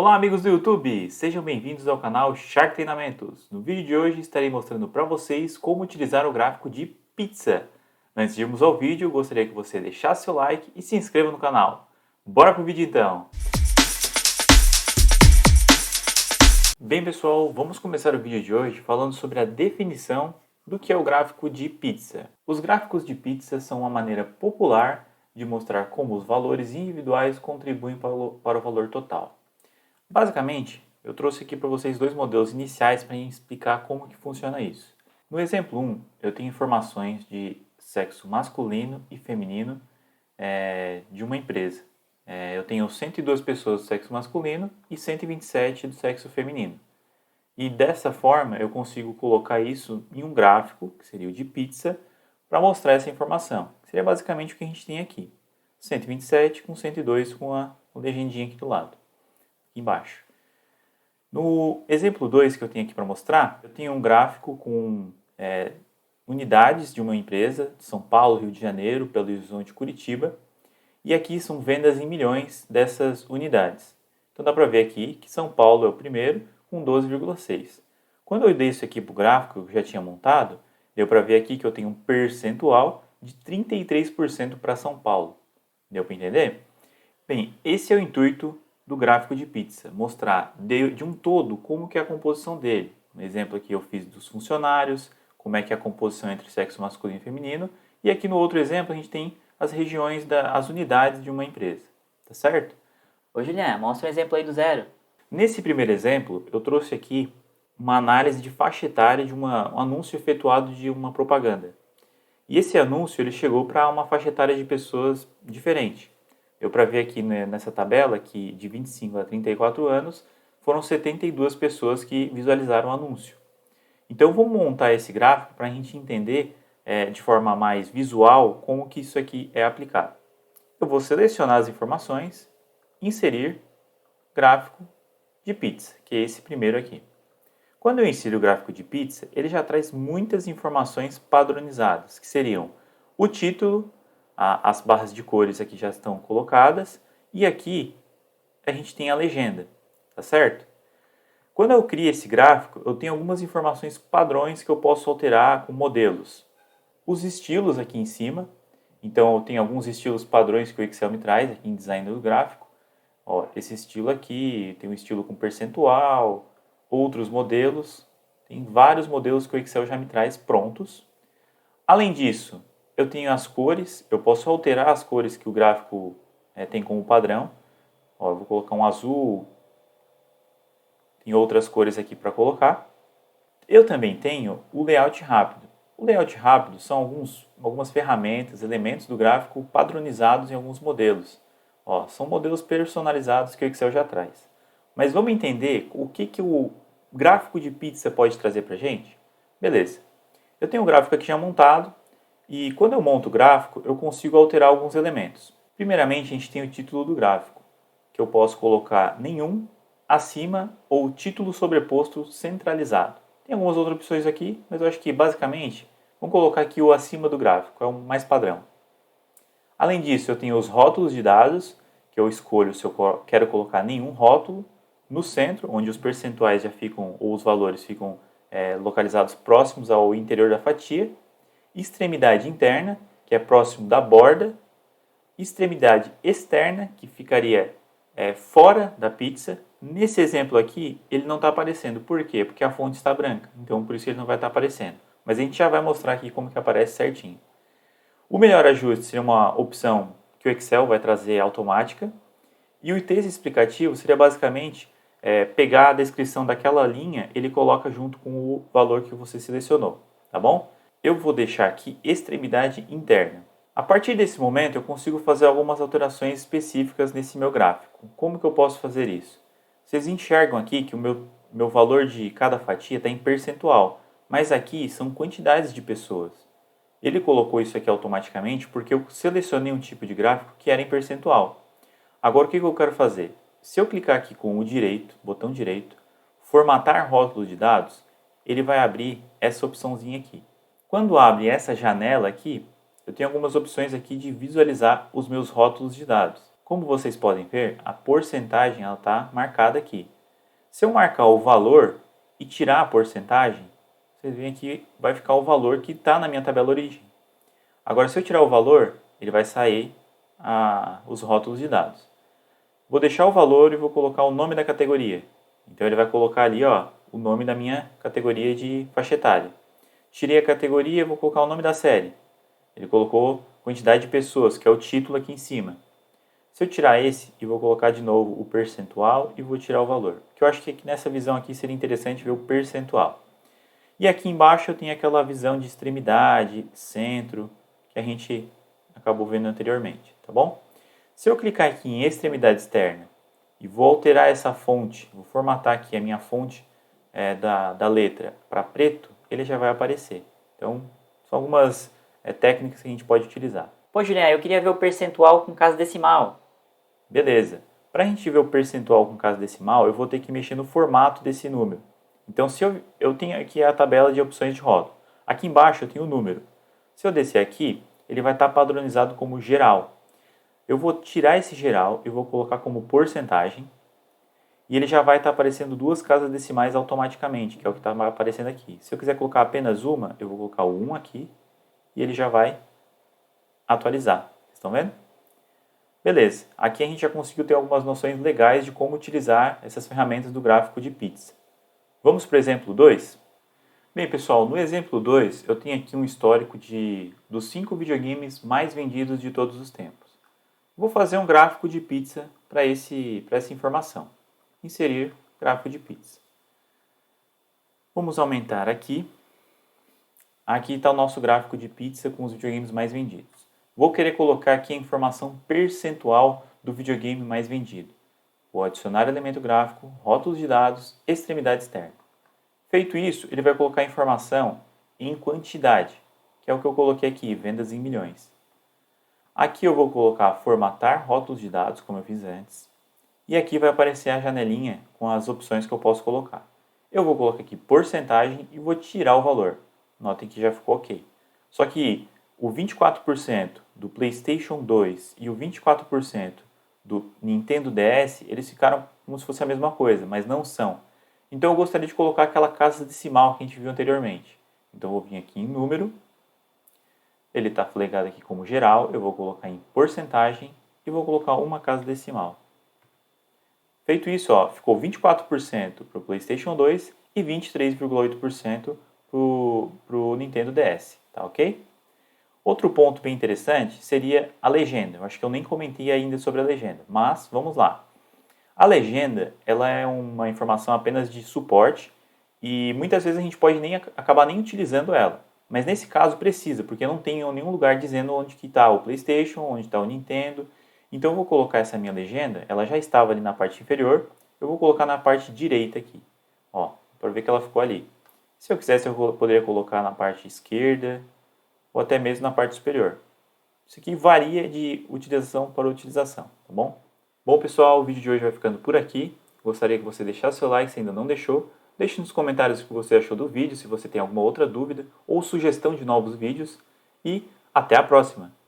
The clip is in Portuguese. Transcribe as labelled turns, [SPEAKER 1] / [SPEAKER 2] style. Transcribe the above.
[SPEAKER 1] Olá amigos do YouTube, sejam bem-vindos ao canal Shark Treinamentos. No vídeo de hoje estarei mostrando para vocês como utilizar o gráfico de pizza. Antes de irmos ao vídeo, gostaria que você deixasse seu like e se inscreva no canal. Bora pro vídeo então! Bem pessoal, vamos começar o vídeo de hoje falando sobre a definição do que é o gráfico de pizza. Os gráficos de pizza são uma maneira popular de mostrar como os valores individuais contribuem para o valor total. Basicamente, eu trouxe aqui para vocês dois modelos iniciais para explicar como que funciona isso. No exemplo 1, eu tenho informações de sexo masculino e feminino de uma empresa. Eu tenho 102 pessoas do sexo masculino e 127 do sexo feminino. E dessa forma eu consigo colocar isso em um gráfico, que seria o de pizza, para mostrar essa informação. Seria basicamente o que a gente tem aqui. 127 com 102 com a legendinha aqui do lado. Aqui embaixo. No exemplo 2 que eu tenho aqui para mostrar, eu tenho um gráfico com unidades de uma empresa de São Paulo, Rio de Janeiro, Belo Horizonte, Curitiba. E aqui são vendas em milhões dessas unidades. Então dá para ver aqui que São Paulo é o primeiro com 12,6. Quando eu dei isso aqui para o gráfico que eu já tinha montado, deu para ver aqui que eu tenho um percentual de 33% para São Paulo. Deu para entender? Bem, esse é o intuito do gráfico de pizza, mostrar de um todo como que é a composição dele. Um exemplo aqui eu fiz dos funcionários, como é que é a composição entre sexo masculino e feminino, e aqui no outro exemplo a gente tem as regiões, as unidades de uma empresa, tá certo?
[SPEAKER 2] Ô Julian, mostra um exemplo aí do zero.
[SPEAKER 1] Nesse primeiro exemplo, eu trouxe aqui uma análise de faixa etária de um anúncio efetuado de uma propaganda. E esse anúncio ele chegou para uma faixa etária de pessoas diferente. Deu para ver aqui nessa tabela que de 25 a 34 anos foram 72 pessoas que visualizaram o anúncio. Então vamos montar esse gráfico para a gente entender de forma mais visual como que isso aqui é aplicado. Eu vou selecionar as informações, inserir gráfico de pizza, que é esse primeiro aqui. Quando eu insiro o gráfico de pizza, ele já traz muitas informações padronizadas, que seriam o título, as barras de cores aqui já estão colocadas, e aqui a gente tem a legenda, tá certo? Quando eu crio esse gráfico, eu tenho algumas informações padrões que eu posso alterar com modelos. Os estilos aqui em cima, então eu tenho alguns estilos padrões que o Excel me traz aqui em design do gráfico. Ó, esse estilo aqui tem um estilo com percentual, outros modelos, tem vários modelos que o Excel já me traz prontos. Além disso, eu tenho as cores, eu posso alterar as cores que o gráfico tem como padrão. Ó, eu vou colocar um azul, tem outras cores aqui para colocar. Eu também tenho o layout rápido. O layout rápido são algumas ferramentas, elementos do gráfico padronizados em alguns modelos. Ó, são modelos personalizados que o Excel já traz. Mas vamos entender o que o gráfico de pizza pode trazer para a gente? Beleza. Eu tenho o gráfico aqui já montado e quando eu monto o gráfico eu consigo alterar alguns elementos. Primeiramente a gente tem o título do gráfico, que eu posso colocar nenhum, acima ou título sobreposto centralizado. Tem algumas outras opções aqui, mas eu acho que basicamente vamos colocar aqui o acima do gráfico, é o mais padrão. Além disso, eu tenho os rótulos de dados, que eu escolho se eu quero colocar nenhum rótulo. No centro, onde os percentuais já ficam, ou os valores ficam localizados próximos ao interior da fatia. Extremidade interna, que é próximo da borda. Extremidade externa, que ficaria fora da pizza. Nesse exemplo aqui, ele não está aparecendo. Por quê? Porque a fonte está branca. Então, por isso ele não vai estar aparecendo. Mas a gente já vai mostrar aqui como que aparece certinho. O melhor ajuste seria uma opção que o Excel vai trazer automática. E o texto explicativo seria basicamente pegar a descrição daquela linha, ele coloca junto com o valor que você selecionou, tá bom? Eu vou deixar aqui extremidade interna. A partir desse momento eu consigo fazer algumas alterações específicas nesse meu gráfico. Como que eu posso fazer isso? Vocês enxergam aqui que o meu valor de cada fatia está em percentual, mas aqui são quantidades de pessoas. Ele colocou isso aqui automaticamente porque eu selecionei um tipo de gráfico que era em percentual. Agora o que eu quero fazer? Se eu clicar aqui com o botão direito, formatar rótulo de dados, ele vai abrir essa opçãozinha aqui. Quando abre essa janela aqui, eu tenho algumas opções aqui de visualizar os meus rótulos de dados. como vocês podem ver, a porcentagem está marcada aqui. Se eu marcar o valor e tirar a porcentagem, vocês veem que vai ficar o valor que está na minha tabela origem. Agora, se eu tirar o valor, ele vai sair os rótulos de dados. Vou deixar o valor e vou colocar o nome da categoria. Então, ele vai colocar ali o nome da minha categoria de faixa etária. Tirei a categoria e vou colocar o nome da série. Ele colocou quantidade de pessoas, que é o título aqui em cima. Se eu tirar esse e vou colocar de novo o percentual e vou tirar o valor. Que eu acho que nessa visão aqui seria interessante ver o percentual. E aqui embaixo eu tenho aquela visão de extremidade, centro, que a gente acabou vendo anteriormente, tá bom? Se eu clicar aqui em extremidade externa e vou alterar essa fonte, vou formatar aqui a minha fonte da letra para preto, ele já vai aparecer. Então, são algumas técnicas que a gente pode utilizar.
[SPEAKER 2] Pô, Julián, eu queria ver o percentual com casa decimal.
[SPEAKER 1] Beleza. Para a gente ver o percentual com casa decimal, eu vou ter que mexer no formato desse número. Então, se eu tenho aqui a tabela de opções de rótulo. Aqui embaixo eu tenho o número. Se eu descer aqui, ele vai estar padronizado como geral. Eu vou tirar esse geral e vou colocar como porcentagem. E ele já vai estar aparecendo duas casas decimais automaticamente, que é o que está aparecendo aqui. Se eu quiser colocar apenas uma, eu vou colocar o 1 aqui e ele já vai atualizar. Estão vendo? Beleza, aqui a gente já conseguiu ter algumas noções legais de como utilizar essas ferramentas do gráfico de pizza. Vamos para o exemplo 2? Bem, pessoal, no exemplo 2 eu tenho aqui um histórico dos 5 videogames mais vendidos de todos os tempos. Vou fazer um gráfico de pizza para essa informação. Inserir gráfico de pizza. Vamos aumentar aqui. Aqui está o nosso gráfico de pizza com os videogames mais vendidos. Vou querer colocar aqui a informação percentual do videogame mais vendido. Vou adicionar elemento gráfico, rótulos de dados, extremidade externa. Feito isso, ele vai colocar a informação em quantidade, que é o que eu coloquei aqui, vendas em milhões. Aqui eu vou colocar formatar rótulos de dados, como eu fiz antes. E aqui vai aparecer a janelinha com as opções que eu posso colocar. Eu vou colocar aqui porcentagem e vou tirar o valor. Notem que já ficou ok. Só que o 24% do PlayStation 2 e o 24% do Nintendo DS, eles ficaram como se fosse a mesma coisa, mas não são. Então eu gostaria de colocar aquela casa decimal que a gente viu anteriormente. Então eu vou vir aqui em número, ele está flegado aqui como geral, eu vou colocar em porcentagem e vou colocar uma casa decimal. Feito isso, ficou 24% para o PlayStation 2 e 23,8% para o Nintendo DS, tá ok? Outro ponto bem interessante seria a legenda. Eu acho que eu nem comentei ainda sobre a legenda, mas vamos lá. A legenda ela é uma informação apenas de suporte e muitas vezes a gente pode acabar nem utilizando ela. Mas nesse caso precisa, porque não tem nenhum lugar dizendo onde está o PlayStation, onde está o Nintendo. Então eu vou colocar essa minha legenda, ela já estava ali na parte inferior, eu vou colocar na parte direita aqui. Para ver que ela ficou ali. Se eu quisesse eu poderia colocar na parte esquerda, ou até mesmo na parte superior. Isso aqui varia de utilização para utilização, tá bom? Bom, pessoal, o vídeo de hoje vai ficando por aqui. Gostaria que você deixasse seu like se ainda não deixou. Deixe nos comentários o que você achou do vídeo, se você tem alguma outra dúvida ou sugestão de novos vídeos. E até a próxima!